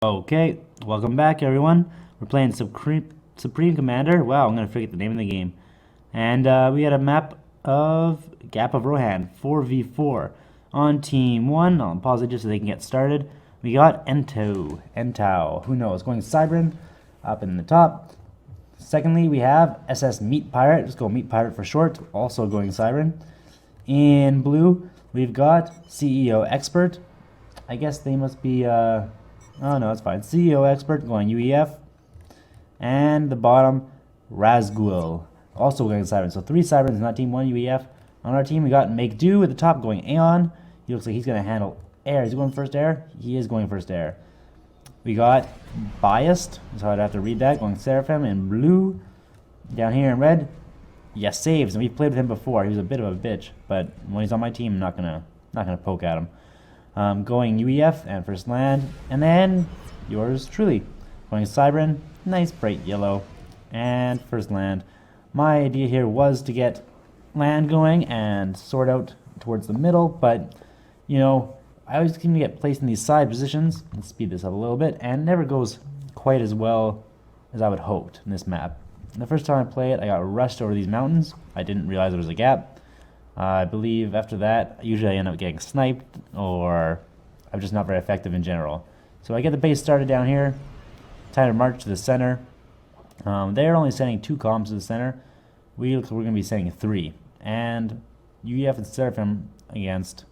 Okay, welcome back everyone. We're playing Supreme Commander. Wow, I'm gonna forget the name of the game. And we had a map of Gap of Rohan, 4v4. On team 1, I'll pause it just so they can get started. We got Entau, who knows, going Cybran up in the top. Secondly, we have SS Meat Pirate, just go Meat Pirate for short, also going Cybran. In blue, we've got CEO Expert. I guess they must be oh no, it's fine. CEO Expert going UEF. And the bottom, Razgul, also going Cybran. So 3 Cybrans in that team, 1 UEF. On our team, we got Make Do at the top going Aeon. He looks like he's going to handle air. Is he going first air? He is going first air. We got Biased, so I'd have to read that, going Seraphim in blue. Down here in red, yes, Saves. And we've played with him before. He was a bit of a bitch, but when he's on my team, I'm not gonna poke at him. Going UEF and first land, and then yours truly going Cybran, nice bright yellow, and first land. My idea here was to get land going and sort out towards the middle, but you know, I always seem to get placed in these side positions. Let's speed this up a little bit, and it never goes quite as well as I would hoped in this map. And the first time I play it, I got rushed over these mountains. I didn't realize there was a gap. I believe after that, usually I end up getting sniped, or I'm just not very effective in general. So I get the base started down here. Time to march to the center. They're only sending 2 columns to the center. We're going to be sending 3. And UEF and Seraphim against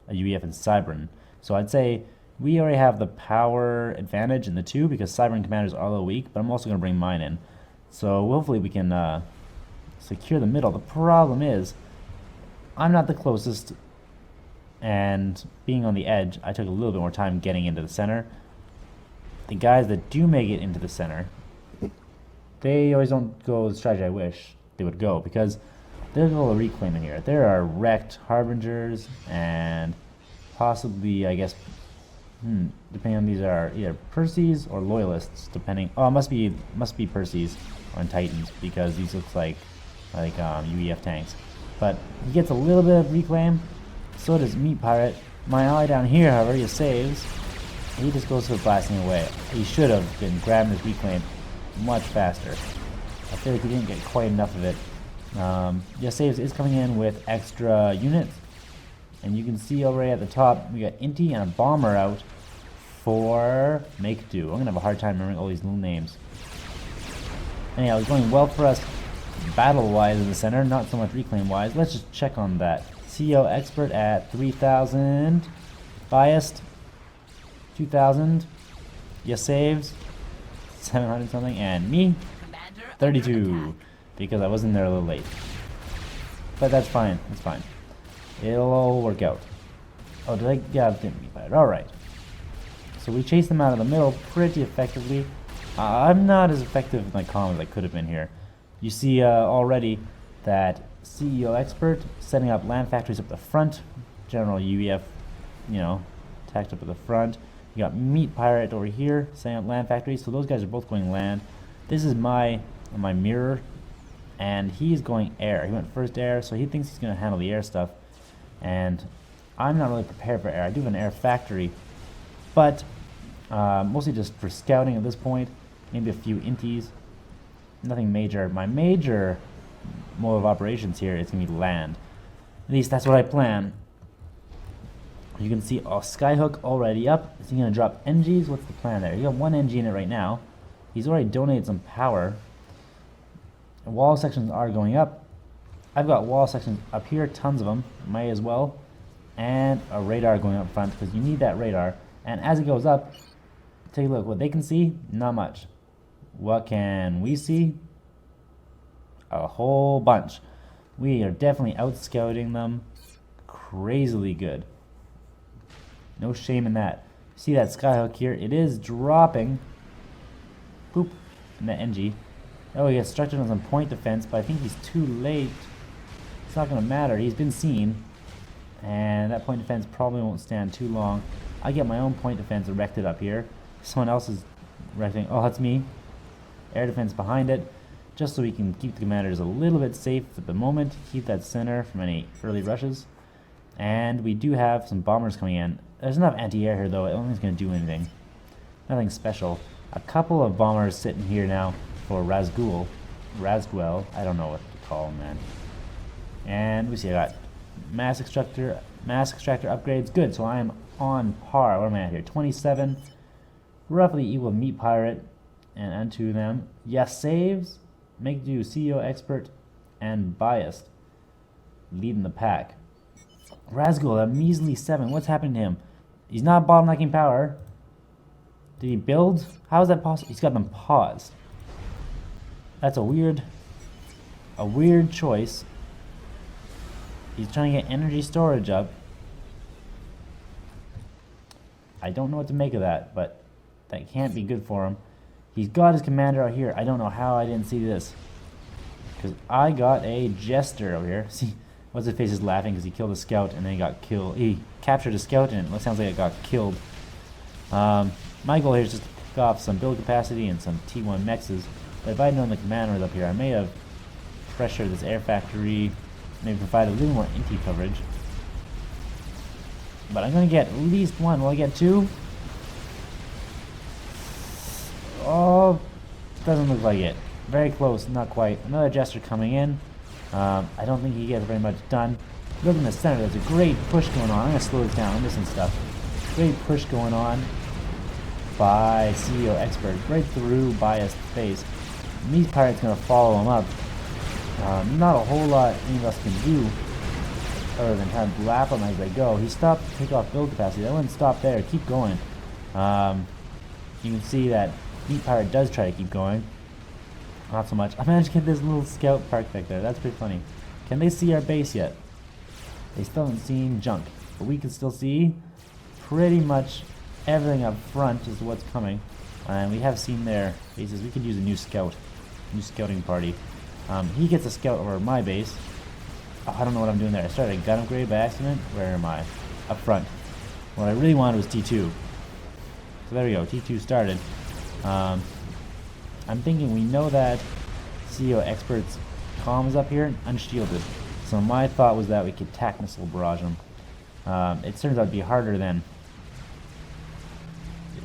a UEF and Cybran. So I'd say we already have the power advantage in the 2 because Cybran commanders are a little weak, but I'm also going to bring mine in. So hopefully we can secure the middle. The problem is, I'm not the closest, and being on the edge, I took a little bit more time getting into the center. The guys that do make it into the center, they always don't go the strategy I wish they would go, because there's a little reclaim in here. There are wrecked Harbingers, and possibly, I guess, depending on these are either Percy's or Loyalists, depending. Oh, it must be Percy's on Titans, because these looks like UEF tanks. But he gets a little bit of reclaim, so does Meat Pirate. My ally down here, however, he saves. He just goes for blasting away. He should have been grabbing his reclaim much faster. I feel like he didn't get quite enough of it. Yes, saves is coming in with extra units. And you can see already at the top, we got Inti and a Bomber out for Make Do. I'm going to have a hard time remembering all these little names. Anyhow, it's going well for us battle-wise in the center, not so much reclaim-wise. Let's just check on that. CEO Expert at 3,000. Biased, 2,000. Yes, saves, 700 something. And me, 32. Because I wasn't there a little late. But that's fine, it's fine. It'll all work out. Oh, did I? Yeah, I didn't meet by it. Alright. So we chased them out of the middle pretty effectively. I'm not as effective in my column as I could have been here. You see already that CEO Expert setting up land factories up the front. General UEF, tacked up at the front. You got Meat Pirate over here setting up land factories. So those guys are both going land. This is my mirror, and he's going air. He went first air, so he thinks he's going to handle the air stuff. And I'm not really prepared for air. I do have an air factory, but mostly just for scouting at this point. Maybe a few inties. Nothing major. My major mode of operations here is going to be land. At least that's what I plan. You can see Skyhook already up. Is he going to drop NGs? What's the plan there? You got 1 NG in it right now. He's already donated some power. Wall sections are going up. I've got wall sections up here, tons of them. Might as well. And a radar going up front, because you need that radar. And as it goes up, take a look. What they can see, not much. What can we see? A whole bunch. We are definitely out scouting them crazily good. No shame in that. See that Skyhook here? It is dropping. Boop. And the NG. Oh, he gets structured on some point defense, but I think he's too late. It's not going to matter. He's been seen. And that point defense probably won't stand too long. I get my own point defense erected up here. Someone else is erecting. Oh, that's me. Air defense behind it, just so we can keep the commanders a little bit safe at the moment, keep that center from any early rushes. And we do have some bombers coming in. There's enough anti-air here though, I don't think it's going to do anything. Nothing special. A couple of bombers sitting here now for Razguel, I don't know what to call him, man. And we see I got mass extractor upgrades. Good, so I am on par. What am I at here? 27, roughly equal meat pirate, and unto them. Yes, saves, make do, CEO expert, and biased, leading the pack. Razguel, a measly 7. What's happened to him? He's not bottlenecking power. Did he build? How is that possible? He's got them paused. That's a weird choice. He's trying to get energy storage up. I don't know what to make of that, but that can't be good for him. He's got his commander out here. I don't know how I didn't see this. Because I got a jester over here. See, what's his face is laughing because he killed a scout and then he got killed. He captured a scout and it sounds like it got killed. My goal here is just to pick off some build capacity and some T1 mexes. But if I had known the commander was up here, I may have pressured this air factory, maybe provide a little more inti coverage. But I'm going to get at least one. Will I get two? Oh, doesn't look like it. Very close, not quite. Another jester coming in. I don't think he gets very much done. Look in the center, there's a great push going on. I'm going to slow this down, I'm missing stuff. Great push going on by CEO expert, right through biased face. Meat pirate's going to follow him up. Not a whole lot any of us can do other than kind of lap him as they go. He stopped to take off build capacity. That wouldn't stop there. Keep going. You can see that Meat Pirate does try to keep going. Not so much. I managed to get this little scout parked back there. That's pretty funny. Can they see our base yet? They still haven't seen junk. But we can still see pretty much everything up front is what's coming. And we have seen their bases. We could use a new scout. New scouting party. He gets a scout over my base. Oh, I don't know what I'm doing there. I started a gun upgrade by accident. Where am I? Up front. What I really wanted was T2. So there we go. T2 started. I'm thinking we know that CEO Expert's comm is up here and unshielded. So my thought was that we could tac missile barrage him. It turns out to be harder than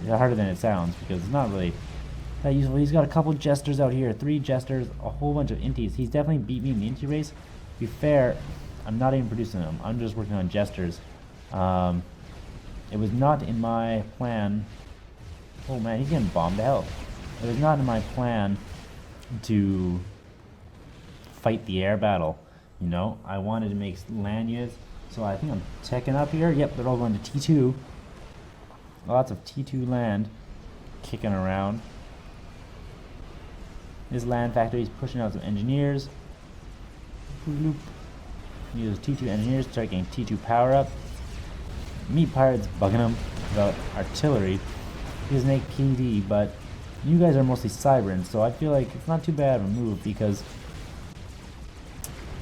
it sounds because it's not really that useful. He's got a couple jesters out here, 3 jesters, a whole bunch of inties. He's definitely beat me in the intie race. To be fair, I'm not even producing them. I'm just working on jesters. It was not in my plan. Oh man, he's getting bombed to hell. It was not in my plan to fight the air battle. You know, I wanted to make land units. So I think I'm checking up here. Yep, they're all going to T2. Lots of T2 land kicking around. This land factory is pushing out some engineers. Use T2 engineers to start getting T2 power up. Meat Pirate's bugging them about artillery. He doesn't make PD, but you guys are mostly Cyberns, so I feel like it's not too bad of a move because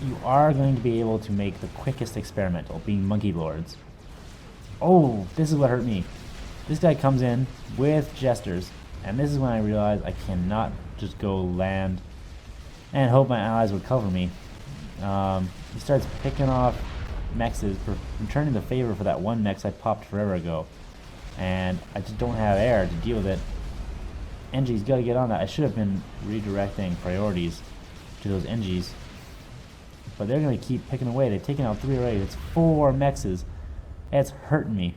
you are going to be able to make the quickest experimental, being Monkey Lords. Oh, this is what hurt me. This guy comes in with jesters, and this is when I realized I cannot just go land and hope my allies would cover me. He starts picking off mexes, returning the favor for that one mex I popped forever ago. And I just don't have air to deal with it. NG's got to get on that. I should have been redirecting priorities to those NGs. But they're going to keep picking away. They've taken out 3 already. It's 4 mexes. It's hurting me.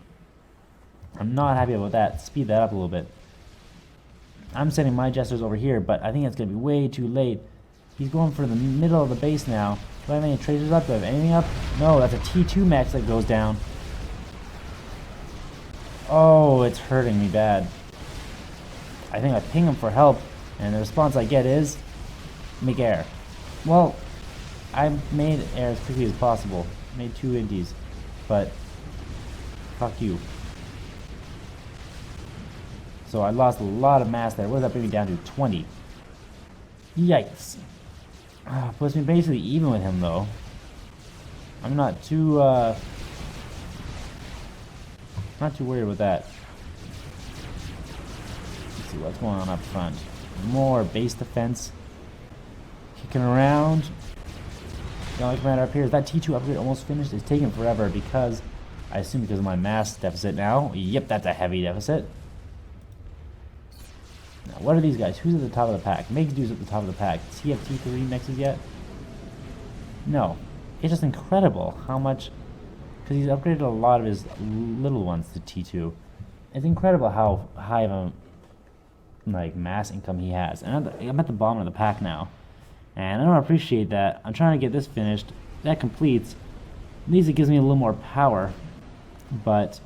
I'm not happy about that. Speed that up a little bit. I'm sending my jesters over here, but I think it's going to be way too late. He's going for the middle of the base now. Do I have any traders up? Do I have anything up? No, that's a T2 mex that goes down. Oh, it's hurting me bad. I think I ping him for help, and the response I get is, make air. Well, I made air as quickly as possible. Made 2 indies, but fuck you. So I lost a lot of mass there. What does that bring me down to? 20. Yikes. Puts me basically even with him, though. I'm not too worried about that. Let's see what's going on up front. More base defense. Kicking around. The only commander up here is that T2 upgrade almost finished. It's taking forever because, I assume because of my mass deficit now. Yep, that's a heavy deficit. Now, what are these guys? Who's at the top of the pack? Megdu's at the top of the pack. Does he have T3 mixes yet? No. It's just incredible how much... Because he's upgraded a lot of his little ones to T2. It's incredible how high of a mass income he has. And I'm at the bottom of the pack now. And I don't appreciate that. I'm trying to get this finished. That completes. At least it gives me a little more power. But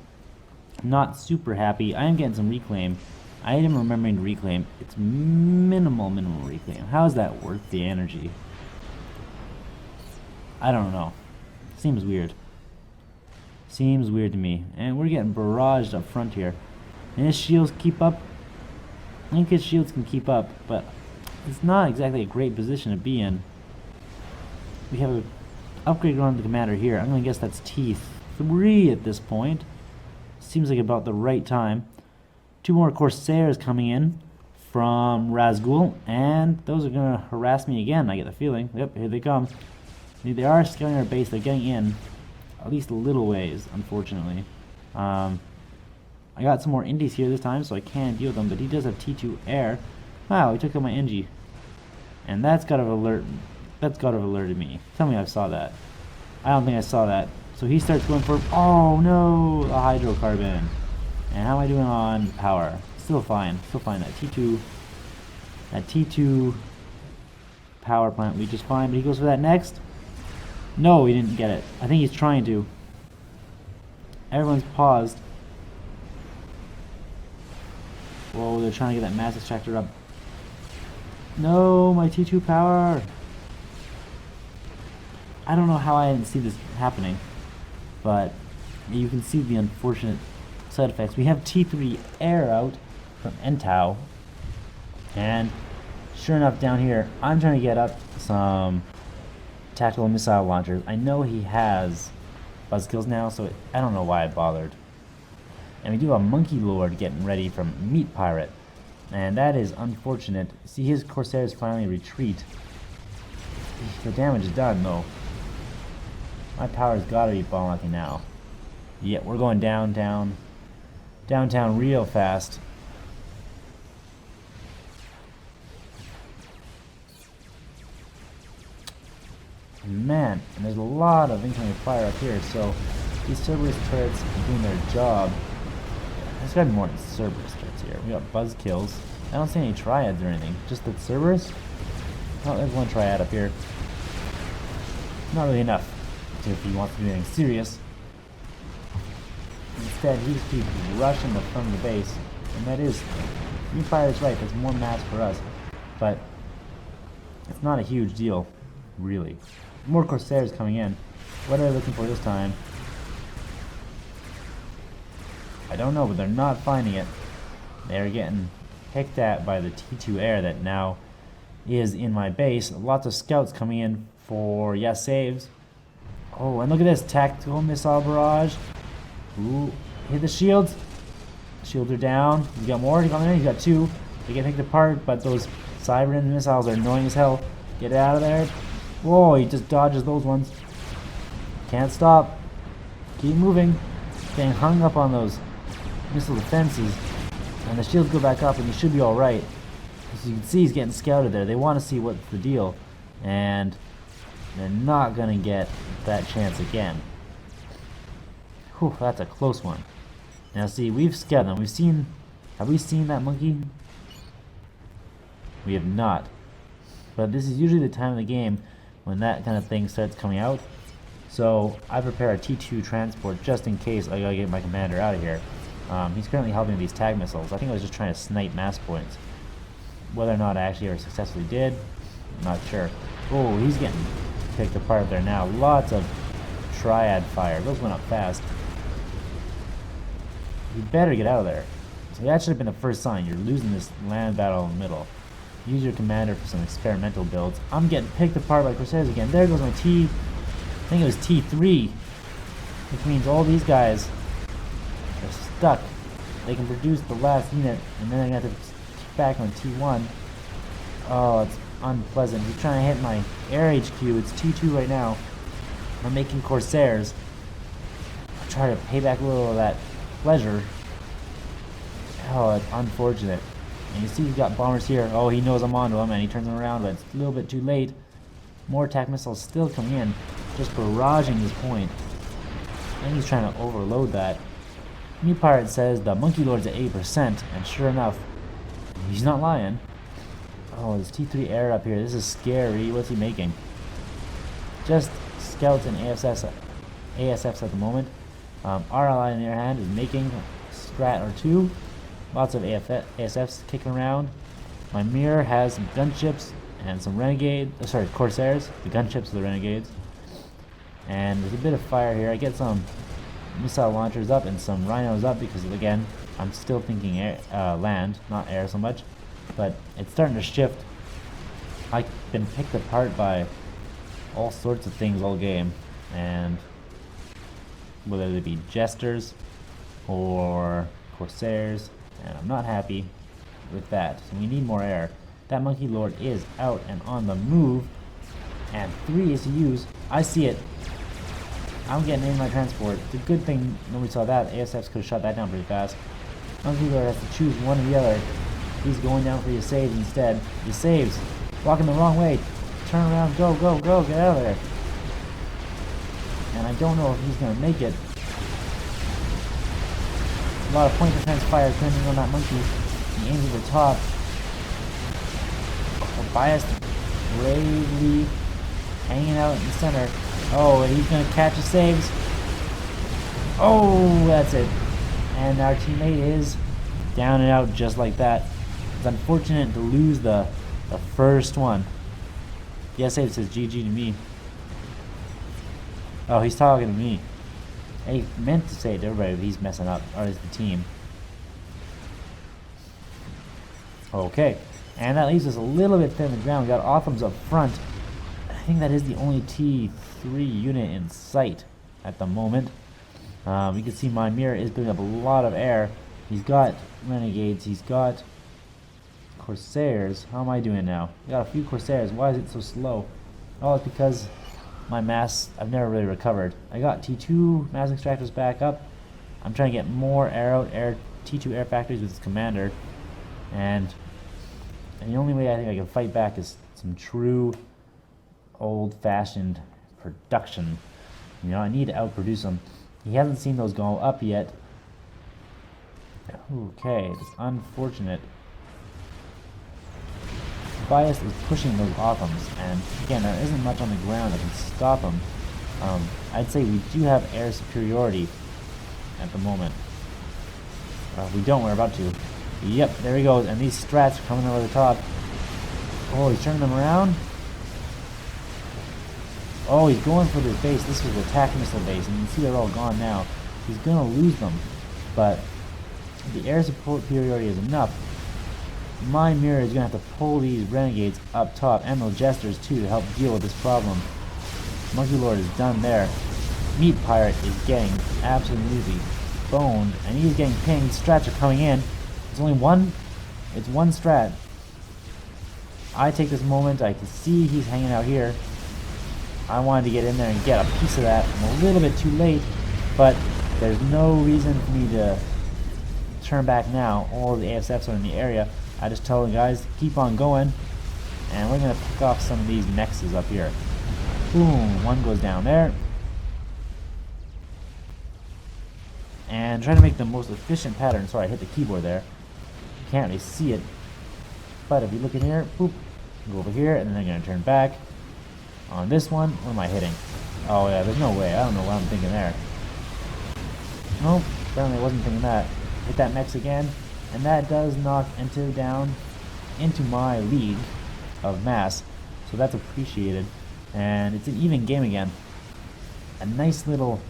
not super happy. I am getting some reclaim. I am remembering to reclaim. It's minimal reclaim. How is that worth the energy? I don't know. Seems weird. Seems weird to me. And we're getting barraged up front here. And his shields keep up. I think his shields can keep up, but it's not exactly a great position to be in. We have an upgrade on the commander here. I'm going to guess that's T3 at this point. Seems like about the right time. 2 more Corsairs coming in from Razgul, and those are going to harass me again, I get the feeling. Yep, here they come. They are scaling our base. They're getting in at least a little ways, unfortunately. I got some more indies here this time, so I can deal with them, but he does have T2 air. Wow, he took out my NG. And that's got to have alerted me. Tell me I saw that. I don't think I saw that. So he starts going for, oh no, a hydrocarbon. And how am I doing on power? Still fine. Still fine. That T2 power plant will be just fine, but he goes for that next. No, he didn't get it. I think he's trying to. Everyone's paused. Whoa, they're trying to get that mass extractor up. No, my T2 power. I don't know how I didn't see this happening, but you can see the unfortunate side effects. We have T3 air out from Entau, and sure enough down here, I'm trying to get up some tactical missile launchers. I know he has buzzkills now, so I don't know why I bothered. And we do have Monkey Lord getting ready from Meat Pirate, and that is unfortunate. See his Corsairs finally retreat. The damage is done though. My power's gotta be bottlenecking now. Yeah, we're going downtown real fast. Man, and there's a lot of incoming fire up here, so these Cerberus turrets are doing their job. There's gotta be more than Cerberus turrets here. We got buzz kills. I don't see any triads or anything. Just the Cerberus? Oh, there's one triad up here. Not really enough if he wants to do anything serious. Instead, he just keeps rushing the front of the base. And that is, Free Fire is right, there's more mass for us. But it's not a huge deal, really. More Corsairs coming in. What are they looking for this time? I don't know, but they're not finding it. They're getting picked at by the T2 air that now is in my base. Lots of scouts coming in for, yes, saves. Oh, and look at this, tactical missile barrage. Ooh, hit the shields. Shields are down. He's got more coming in. He's got 2. They get picked apart, but those Cybern missiles are annoying as hell. Get out of there. Whoa, he just dodges those ones. Can't stop. Keep moving. Staying hung up on those missile defenses. And the shields go back up, and he should be alright. As you can see, he's getting scouted there. They want to see what's the deal. And they're not going to get that chance again. Whew, that's a close one. Now see, we've scouted them. Have we seen that monkey? We have not. But this is usually the time of the game when that kind of thing starts coming out. So I prepare a T2 transport just in case I gotta get my commander out of here. He's currently helping with these tag missiles. I think I was just trying to snipe mass points. Whether or not I actually ever successfully did, I'm not sure. Oh, he's getting picked apart there now. Lots of triad fire. Those went up fast. You better get out of there. So that should have been the first sign. You're losing this land battle in the middle. Use your commander for some experimental builds. I'm getting picked apart by Corsairs again. There goes my T. I think it was T3. Which means all these guys are stuck. They can produce the last unit, and then I got to keep back on T1. Oh, it's unpleasant. He's trying to hit my air HQ. It's T2 right now. I'm making Corsairs. I'll try to pay back a little of that pleasure. Oh, it's unfortunate. And you see he's got bombers here. Oh, he knows I'm onto him, and he turns them around, but it's a little bit too late. More attack missiles still coming in, just barraging his point. I think he's trying to overload that. New Pirate says the Monkey Lord's at 80%, and sure enough, he's not lying. Oh, there's T3 air up here. This is scary. What's he making? Just skeleton ASFs at the moment. Our ally, on the other hand, is making a strat or two. Lots of ASFs kicking around. My mirror has some gunships and some Corsairs. The gunships are the renegades. And there's a bit of fire here. I get some missile launchers up and some rhinos up because, again, I'm still thinking land, not air so much. But it's starting to shift. I've been picked apart by all sorts of things all game. And whether they be jesters or Corsairs, and I'm not happy with that. So we need more air. That Monkey Lord is out and on the move, and 3 is to use. I see it. I'm getting in my transport. It's a good thing nobody saw that. ASFs could have shot that down pretty fast. Monkey Lord has to choose one or the other. He's going down for your saves instead. Your saves. Walking the wrong way. Turn around. Go, go, go. Get out of there. And I don't know if he's going to make it. A lot of point defense fire turning on that monkey. He aims at the top. Biased bravely hanging out in the center. Oh, and he's going to catch his saves. Oh, that's it. And our teammate is down and out just like that. It's unfortunate to lose the first one. Yes, it says GG to me. Oh, he's talking to me. He meant to say it to everybody, but he's messing up. Or is the team. Okay. And that leaves us a little bit thin on the ground. We got Othams up front. I think that is the only T3 unit in sight at the moment. You can see my mirror is building up a lot of air. He's got renegades. He's got Corsairs. How am I doing now? We got a few Corsairs. Why is it so slow? Oh, it's because my mass, I've never really recovered. I got T2 mass extractors back up. I'm trying to get more T2 air factories with this commander. And the only way I think I can fight back is some true old-fashioned production. You know, I need to outproduce him. He hasn't seen those go up yet. Okay, it's unfortunate. Bias is pushing those Othams, and again, there isn't much on the ground that can stop him. I'd say we do have air superiority at the moment. We don't, we're about to. Yep, there he goes, and these strats are coming over the top. Oh, he's turning them around. Oh, he's going for this base. This was the attack missile base, and you can see they're all gone now. He's going to lose them, but the air superiority is enough. My mirror is going to have to pull these renegades up top, and those jesters too, to help deal with this problem. Monkey Lord is done there. Meat Pirate is getting absolutely boned, and he's getting pinged. Strats are coming in. It's only one. It's one strat. I take this moment. I can see he's hanging out here. I wanted to get in there and get a piece of that. I'm a little bit too late, but there's no reason for me to turn back now. All of the ASFs are in the area. I just tell the guys to keep on going, and we're going to pick off some of these nexus up here. Boom, one goes down there. And try to make the most efficient pattern. Sorry, I hit the keyboard there. You can't really see it. But if you look in here, boop, go over here, and then they're going to turn back. On this one, what am I hitting? Oh yeah, there's no way. I don't know what I'm thinking there. Nope, apparently I wasn't thinking that. Hit that mech again, and that does knock Enter down into my league of mass. So that's appreciated. And it's an even game again. A nice little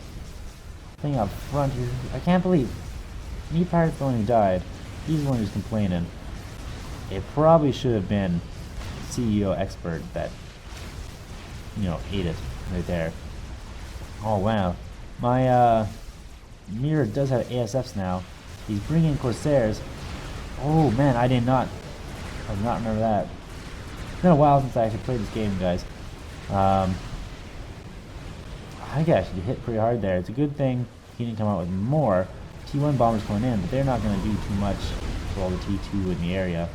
thing up front here. I can't believe Meat Pirate's the one who died. He's the one who's complaining. It probably should have been CEO Expert that, you know, ate it right there. Oh wow. My mirror does have ASFs now. He's bringing Corsairs. Oh man, I did not remember that. It's been a while since I actually played this game, guys. I think I actually hit pretty hard there. It's a good thing he didn't come out with more T1 bombers going in, but they're not going to do too much for all the T2 in the area.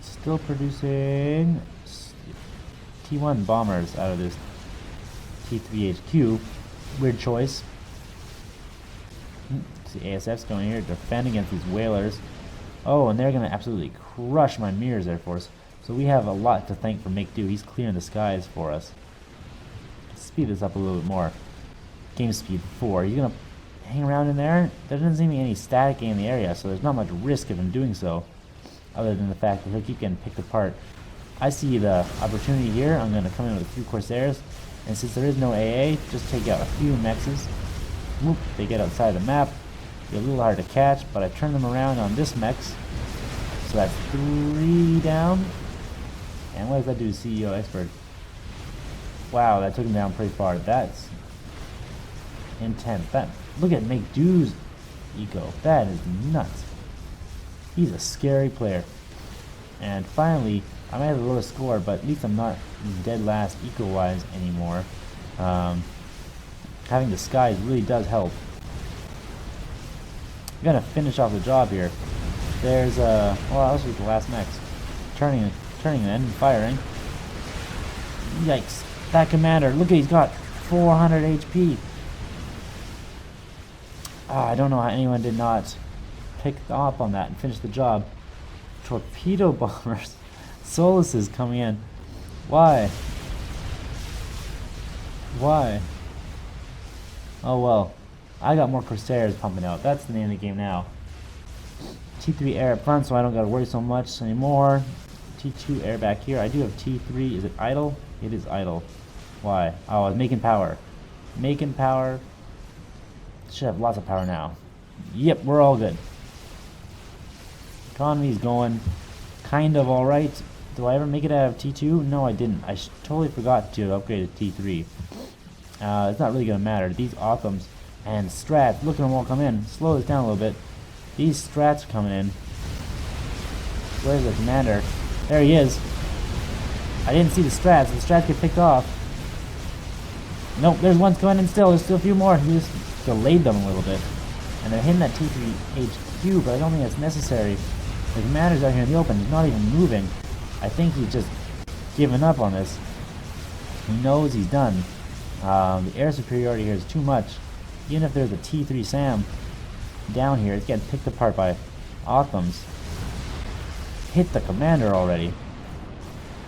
Still producing T1 bombers out of this T3 HQ. Weird choice. See ASF's going here to defend against these whalers. Oh, and they're going to absolutely crush my Mirrors Air Force. So we have a lot to thank for Make Do. He's clearing the skies for us. Let's speed this up a little bit more. Game speed 4. He's going to hang around in there. There doesn't seem to be any static in the area, so there's not much risk of him doing so, other than the fact that he'll keep getting picked apart. I see the opportunity here. I'm going to come in with a few Corsairs, and since there is no AA, just take out a few mexes. Whoop, they get outside the map. Be a little hard to catch, but I turn them around on this mex. So that's 3 down. And what does that do to CEO Expert? Wow, that took him down pretty far. That's intense. Look at Make Do's eco. That is nuts. He's a scary player. And finally, I might have the lowest score, but at least I'm not dead last eco-wise anymore. Having the skies really does help. I'm gonna finish off the job here. There's well, I'll shoot the last next. Turning then and firing. Yikes! That commander, look at, he's got 400 HP. I don't know how anyone did not pick up on that and finish the job. Torpedo bombers. Solus is coming in. Why? Why? Oh well. I got more Corsairs pumping out. That's the name of the game now. T3 air up front, so I don't gotta worry so much anymore. T2 air back here. I do have T3. Is it idle? It is idle. Why? Oh, I was making power. Making power. Should have lots of power now. Yep, we're all good. Economy's going kind of alright. Do I ever make it out of T2? No, I didn't. I totally forgot to upgrade to T3. It's not really gonna matter. These Authams and Strats, look at them all come in. Slow this down a little bit. These Strats are coming in. Where's the commander? There he is. I didn't see the Strats. The Strats get picked off. Nope, there's one's coming in still. There's still a few more. He just delayed them a little bit. And they're hitting that T3 HQ, but I don't think that's necessary. The commander's out here in the open. He's not even moving. I think he's just given up on this. He knows he's done. The air superiority here is too much. Even if there's a T3 SAM down here, it's getting picked apart by Authams. Hit the commander already.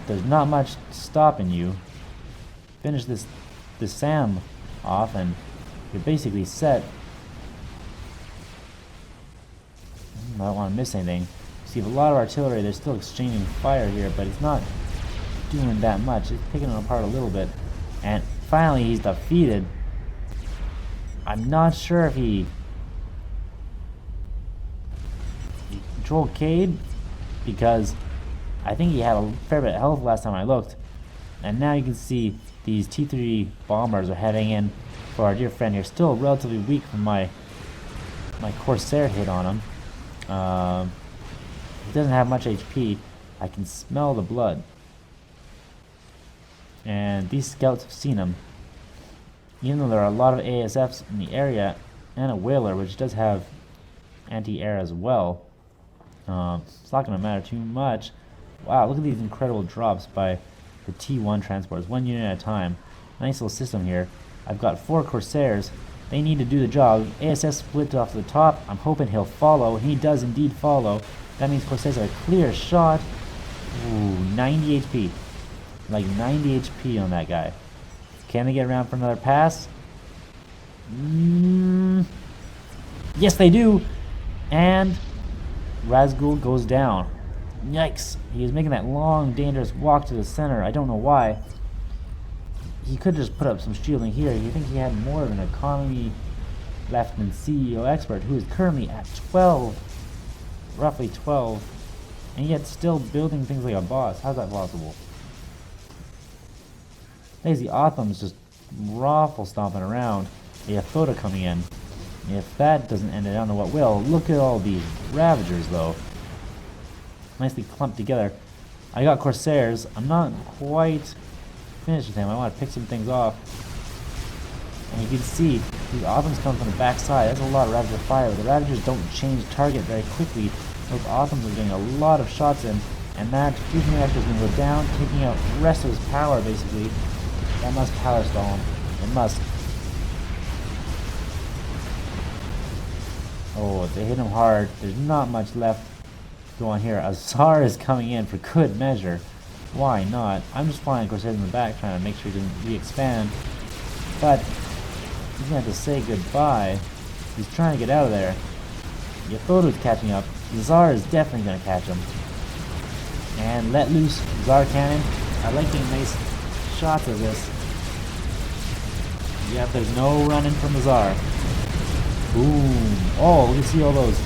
There's not much stopping you. Finish this SAM off and you're basically set. I don't want to miss anything. See, a lot of artillery, they're still exchanging fire here, but it's not doing that much. It's picking them apart a little bit. And finally, he's defeated. I'm not sure if he controlled Cade, because I think he had a fair bit of health last time I looked. And now you can see these T3 bombers are heading in for our dear friend here. Still relatively weak from my Corsair hit on him. He doesn't have much HP. I can smell the blood. And these scouts have seen him. Even though there are a lot of ASFs in the area, and a whaler, which does have anti-air as well. It's not going to matter too much. Wow, look at these incredible drops by the T1 transports, 1 unit at a time. Nice little system here. I've got 4 Corsairs. They need to do the job. ASF split off the top. I'm hoping he'll follow. He does indeed follow. That means Corsairs are a clear shot. Ooh, 90 HP. Like 90 HP on that guy. Can they get around for another pass? Yes, they do. And Razgul goes down. Yikes. He was making that long, dangerous walk to the center. I don't know why. He could just put up some shielding here. You think he had more of an economy left than CEO Expert, who is currently at 12. Roughly 12. And yet still building things like a boss. How's that possible? There's the Authams just raffle stomping around. The Athota coming in. If that doesn't end it, I don't know what will. Look at all these Ravagers, though. Nicely clumped together. I got Corsairs. I'm not quite finished with him. I want to pick some things off. And you can see these Autumns come from the backside. That's a lot of Ravager fire. The Ravagers don't change target very quickly. Those Autumns are getting a lot of shots in. And that fusion reactor is going to go down, taking out the rest of his power, basically. That must power stall him. It must. Oh, they hit him hard. There's not much left to go on here. Azar is coming in for good measure. Why not? I'm just flying Corsairs in the back, trying to make sure he doesn't re-expand. But he's going to have to say goodbye. He's trying to get out of there. Yathoru's catching up. Azar is definitely going to catch him. And let loose Azar Cannon. I like getting nice shots of this. Yep, there's no running from Azar. Boom. Oh, we can see all those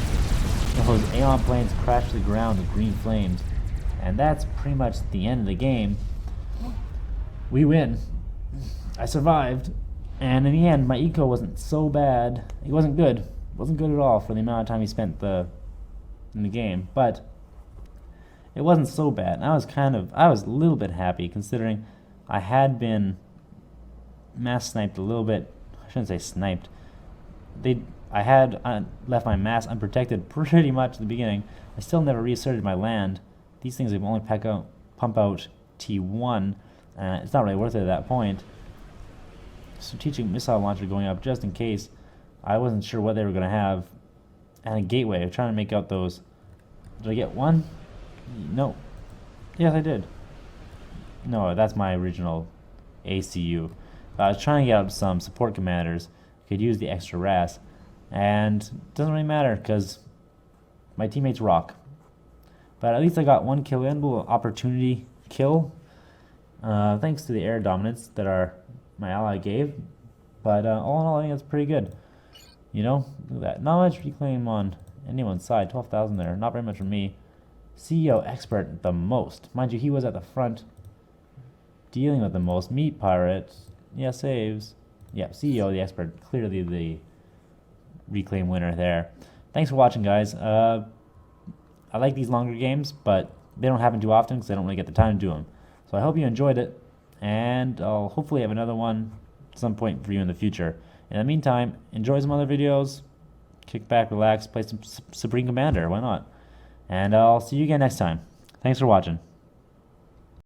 Aeon planes crash to the ground with green flames. And that's pretty much the end of the game. We win. I survived. And in the end, my eco wasn't so bad. It wasn't good. It wasn't good at all for the amount of time he spent in the game. But it wasn't so bad. And I was a little bit happy considering I had been mass sniped a little bit. I shouldn't say sniped. I had left my mass unprotected pretty much at the beginning. I still never reasserted my land. These things will only pump out T1. It's not really worth it at that point. Strategic missile launcher going up just in case. I wasn't sure what they were going to have. And a gateway. I'm trying to make out those. Did I get one? No. Yes, I did. No, that's my original ACU. I was trying to get out some support commanders. Could use the extra RAS. And it doesn't really matter because my teammates rock. But at least I got one kill in, little opportunity kill. Thanks to the air dominance that my ally gave. But all in all, I think that's pretty good. You know, look at that. Not much reclaim on anyone's side. 12,000 there. Not very much for me. CEO expert the most. Mind you, he was at the front dealing with the most. Meat pirate. Yeah, saves. Yeah, CEO the expert. Clearly the reclaim winner there. Thanks for watching, guys. I like these longer games, but they don't happen too often because I don't really get the time to do them. So I hope you enjoyed it, and I'll hopefully have another one at some point for you in the future. In the meantime, enjoy some other videos, kick back, relax, play some Supreme Commander, why not? And I'll see you again next time. Thanks for watching.